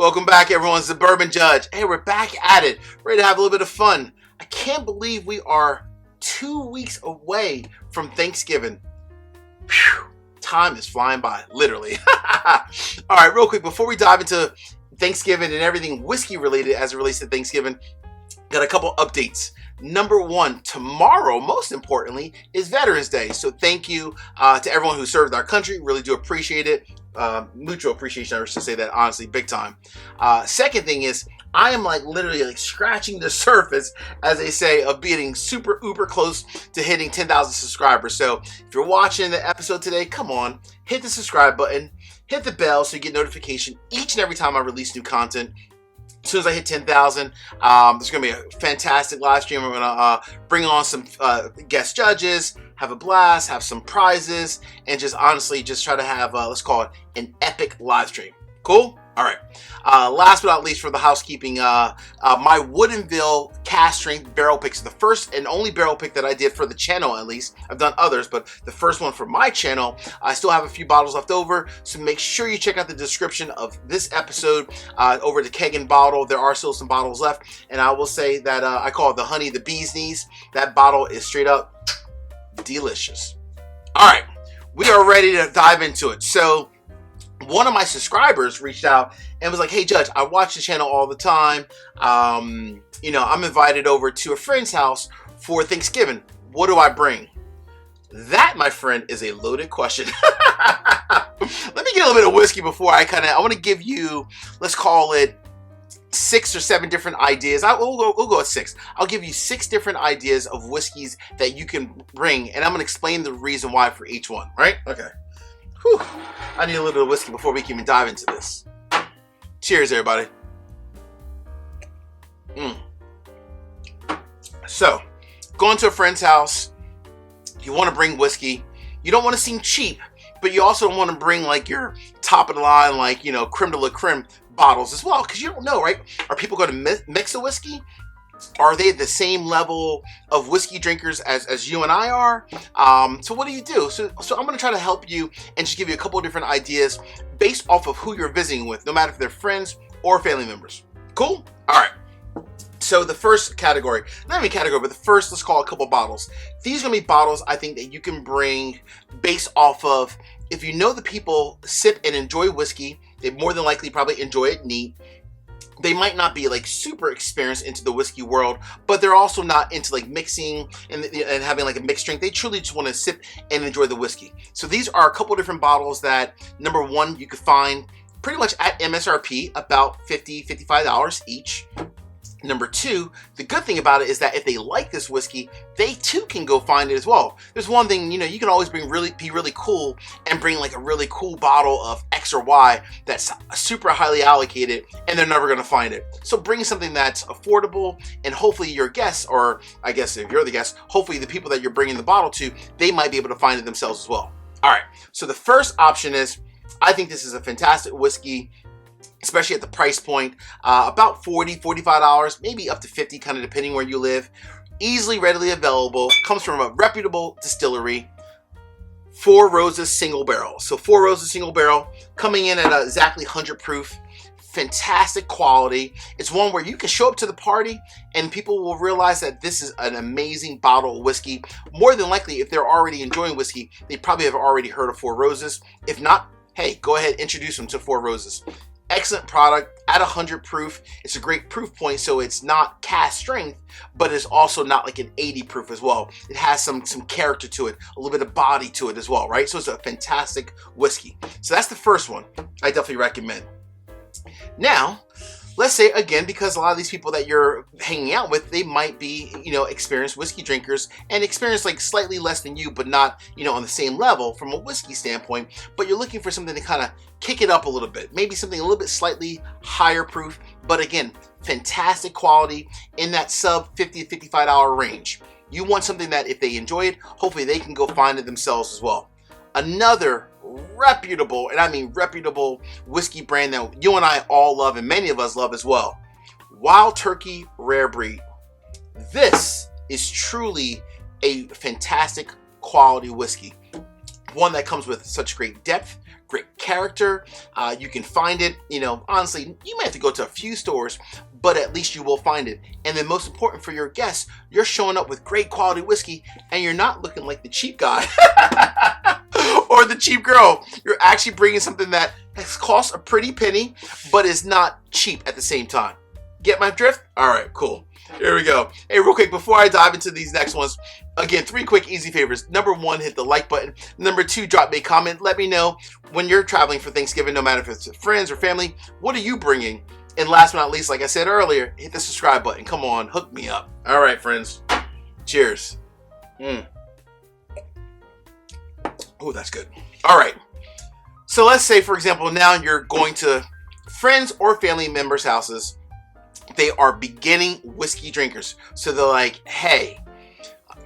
Welcome back, everyone. It's the Bourbon Judge. Hey, we're back at it, ready to have a little bit of fun. I can't believe we are 2 weeks away from Thanksgiving. Whew. Time is flying by, literally. All right, real quick, before we dive into Thanksgiving and everything whiskey related as it relates to Thanksgiving, got a couple updates. Number one, tomorrow, most importantly, is Veterans Day. So thank you to everyone who served our country. Really do appreciate it. Mutual appreciation, I should say that honestly, big time. Second thing is, I am literally scratching the surface, as they say, of being super uber close to hitting 10,000 subscribers. So if you're watching the episode today, come on, hit the subscribe button, hit the bell so you get notification each and every time I release new content. As soon as I hit 10,000, there's going to be a fantastic live stream. We're going to bring on some guest judges, have a blast, have some prizes, and just honestly just try to have, let's call it an epic live stream. Cool? All right. Last but not least, for the housekeeping, my Woodinville cast strength barrel picks, the first and only barrel pick that I did for the channel, at least. I've done others, but the first one for my channel. I still have a few bottles left over, so make sure you check out the description of this episode over the keg and bottle. There are still some bottles left, and I will say that I call it the honey, the bee's knees. That bottle is straight up delicious. All right, we are ready to dive into it. So one of my subscribers reached out and was like, hey Judge, I watch the channel all the time. I'm invited over to a friend's house for Thanksgiving. What do I bring? That, my friend, is a loaded question. Let me get a little bit of whiskey before I want to give you, let's call it 6 or 7 different ideas. We'll go at 6. I'll give you 6 different ideas of whiskeys that you can bring, and I'm going to explain the reason why for each one, right? Okay. Whew. I need a little bit of whiskey before we can even dive into this. Cheers, everybody. So, going to a friend's house, you want to bring whiskey. You don't want to seem cheap, but you also want to bring your top of the line, creme de la creme bottles as well, because you don't know, right? Are people going to mix a whiskey? Are they the same level of whiskey drinkers as you and I are? So what do you do? So I'm going to try to help you and just give you a couple of different ideas based off of who you're visiting with, no matter if they're friends or family members. Cool? All right. So the first category, not even category, but the first, let's call it a couple bottles. These are going to be bottles I think that you can bring based off of, if you know the people sip and enjoy whiskey, they more than likely probably enjoy it neat. They might not be super experienced into the whiskey world, but they're also not into mixing and having a mixed drink. They truly just want to sip and enjoy the whiskey. So these are a couple different bottles that, number one, you could find pretty much at MSRP, about $50, $55 each. Number two, the good thing about it is that if they like this whiskey, they too can go find it as well. There's one thing, you can always be really cool and bring a really cool bottle of X or Y that's super highly allocated and they're never going to find it. So bring something that's affordable, and hopefully your guests, or I guess if you're the guest, hopefully the people that you're bringing the bottle to, they might be able to find it themselves as well. All right, so the first option is, I think this is a fantastic whiskey, especially at the price point, about $40, $45, maybe up to $50, kind of depending where you live. Easily, readily available, comes from a reputable distillery, Four Roses single barrel. So Four Roses single barrel, coming in at exactly 100 proof, fantastic quality. It's one where you can show up to the party and people will realize that this is an amazing bottle of whiskey. More than likely, if they're already enjoying whiskey, they probably have already heard of Four Roses. If not, hey, go ahead, introduce them to Four Roses. Excellent product at 100 proof. It's a great proof point, so it's not cast strength, but it's also not an 80 proof as well. It has some character to it, a little bit of body to it as well, right? So it's a fantastic whiskey. So that's the first one I definitely recommend. Now, let's say, again, because a lot of these people that you're hanging out with, they might be, experienced whiskey drinkers and experienced slightly less than you, but not, on the same level from a whiskey standpoint, but you're looking for something to kind of kick it up a little bit, maybe something a little bit slightly higher proof, but again, fantastic quality in that sub $50 to $55 range. You want something that if they enjoy it, hopefully they can go find it themselves as well. Another reputable, and I mean reputable, whiskey brand that you and I all love and many of us love as well, Wild Turkey Rare Breed. This is truly a fantastic quality whiskey. one that comes with such great depth, great character. You can find it, honestly, you might have to go to a few stores, but at least you will find it. And then most important for your guests, you're showing up with great quality whiskey and you're not looking like the cheap guy or the cheap girl. You're actually bringing something that has cost a pretty penny, but is not cheap at the same time. Get my drift? All right, cool. Here we go. Hey, real quick, before I dive into these next ones, again, 3 quick, easy favors. Number 1, hit the like button. Number 2, drop me a comment. Let me know when you're traveling for Thanksgiving, no matter if it's friends or family, what are you bringing? And last but not least, like I said earlier, hit the subscribe button. Come on, hook me up. All right, friends. Cheers. Oh, that's good. All right. So let's say, for example, now you're going to friends or family members' houses. They are beginning whiskey drinkers. So they're like, hey,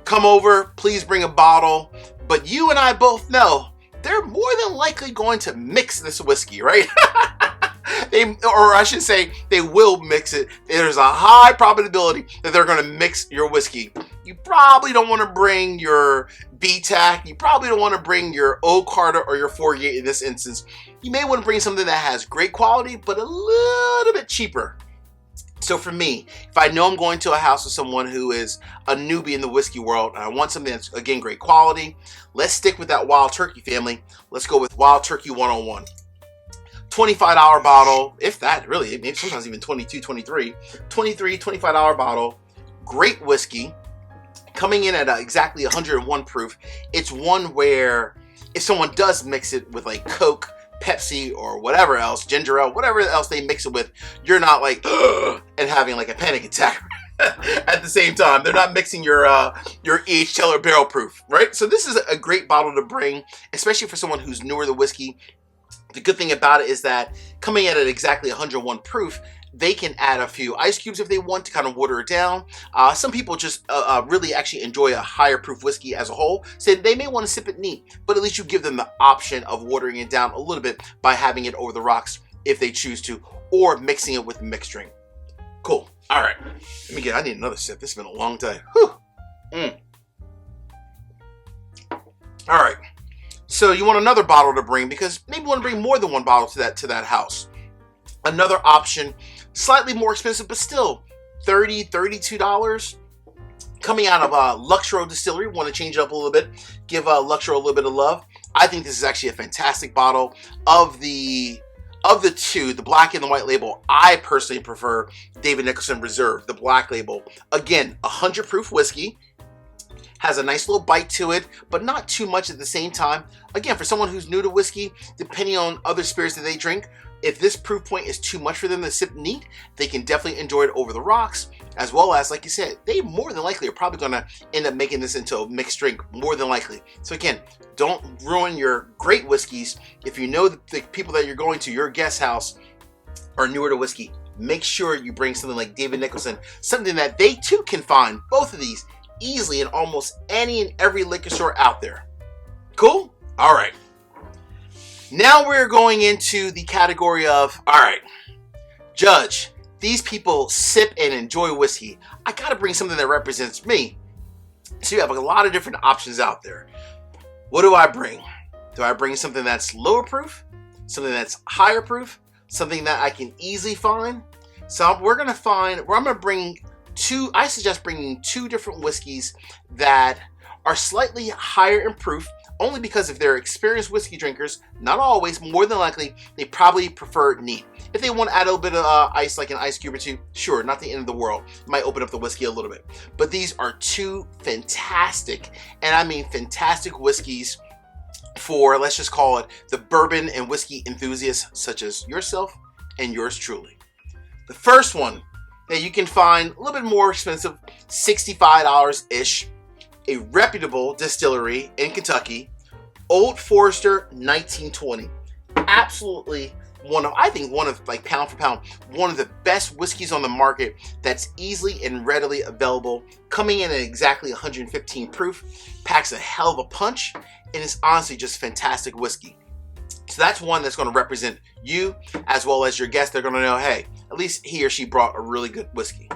come over, please bring a bottle. But you and I both know they're more than likely going to mix this whiskey, right? Or I should say, they will mix it. There's a high probability that they're going to mix your whiskey. You probably don't want to bring your BTAC. You probably don't want to bring your Old Carter or your 48 in this instance. You may want to bring something that has great quality, but a little bit cheaper. So for me, if I know I'm going to a house with someone who is a newbie in the whiskey world, and I want something that's, again, great quality, let's stick with that Wild Turkey family. Let's go with Wild Turkey 101. $25 bottle, if that, really, maybe sometimes even $22, $23. $25 bottle, great whiskey, coming in at exactly 101 proof. It's one where if someone does mix it with like Coke, Pepsi, or whatever else, ginger ale, whatever else they mix it with, you're not like and having like a panic attack at the same time. They're not mixing your aged or barrel proof, right? So this is a great bottle to bring, especially for someone who's newer to whiskey. The good thing about it is that coming in at exactly 101 proof, they can add a few ice cubes if they want to kind of water it down. Some people just really actually enjoy a higher proof whiskey as a whole, so they may want to sip it neat, but at least you give them the option of watering it down a little bit by having it over the rocks if they choose to, or mixing it with mixed drink. Cool. All right. I need another sip. This has been a long day. Whew. All right. So you want another bottle to bring because maybe you want to bring more than one bottle to that house. Another option, slightly more expensive, but still $30, $32. Coming out of Luxro Distillery, want to change it up a little bit, give Luxro a little bit of love. I think this is actually a fantastic bottle. Of the two, the black and the white label, I personally prefer David Nicholson Reserve, the black label. Again, 100 proof whiskey. Has a nice little bite to it, but not too much at the same time. Again, for someone who's new to whiskey, depending on other spirits that they drink, if this proof point is too much for them to sip neat, they can definitely enjoy it over the rocks, as well as, like you said, they more than likely are probably going to end up making this into a mixed drink, more than likely. So again, don't ruin your great whiskeys. If you know that the people that you're going to your guest house are newer to whiskey, make sure you bring something like David Nicholson, something that they too can find, both of these, easily in almost any and every liquor store out there. Cool? All right. Now we're going into the category of, all right, Judge, these people sip and enjoy whiskey. I got to bring something that represents me. So you have a lot of different options out there. What do I bring? Do I bring something that's lower proof? Something that's higher proof? Something that I can easily find? So I'm going to bring I suggest bringing 2 different whiskeys that are slightly higher in proof, only because if they're experienced whiskey drinkers, not always, more than likely, they probably prefer neat. If they want to add a little bit of ice, like an ice cube or 2, sure, not the end of the world. It might open up the whiskey a little bit. But these are 2 fantastic, and I mean fantastic whiskeys for, let's just call it, the bourbon and whiskey enthusiasts such as yourself and yours truly. The first one that you can find a little bit more expensive, $65-ish, a reputable distillery in Kentucky, Old Forester 1920. Absolutely I think one of, like, pound for pound, one of the best whiskeys on the market that's easily and readily available, coming in at exactly 115 proof, packs a hell of a punch, and is honestly just fantastic whiskey. So that's one that's going to represent you as well as your guests. They're going to know, hey, at least he or she brought a really good whiskey.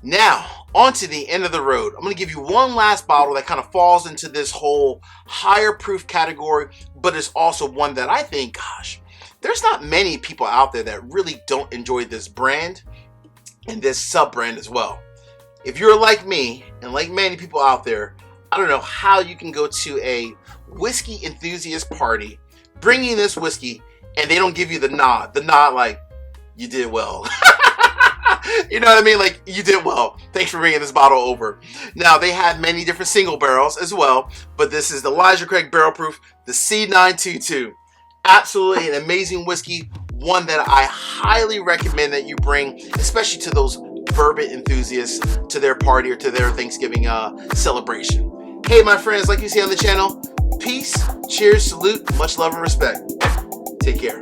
Now, on to the end of the road. I'm going to give you one last bottle that kind of falls into this whole higher proof category, but it's also one that I think, gosh, there's not many people out there that really don't enjoy this brand and this sub-brand as well. If you're like me, and like many people out there, I don't know how you can go to a whiskey enthusiast party, bringing this whiskey, and they don't give you the nod like, you did well. You know what I mean? Like, you did well. Thanks for bringing this bottle over. Now, they have many different single barrels as well, but this is the Elijah Craig Barrel Proof, the C922. Absolutely an amazing whiskey, one that I highly recommend that you bring, especially to those bourbon enthusiasts, to their party or to their Thanksgiving celebration. Hey, my friends, like you see on the channel, peace, cheers, salute, much love and respect. Take care.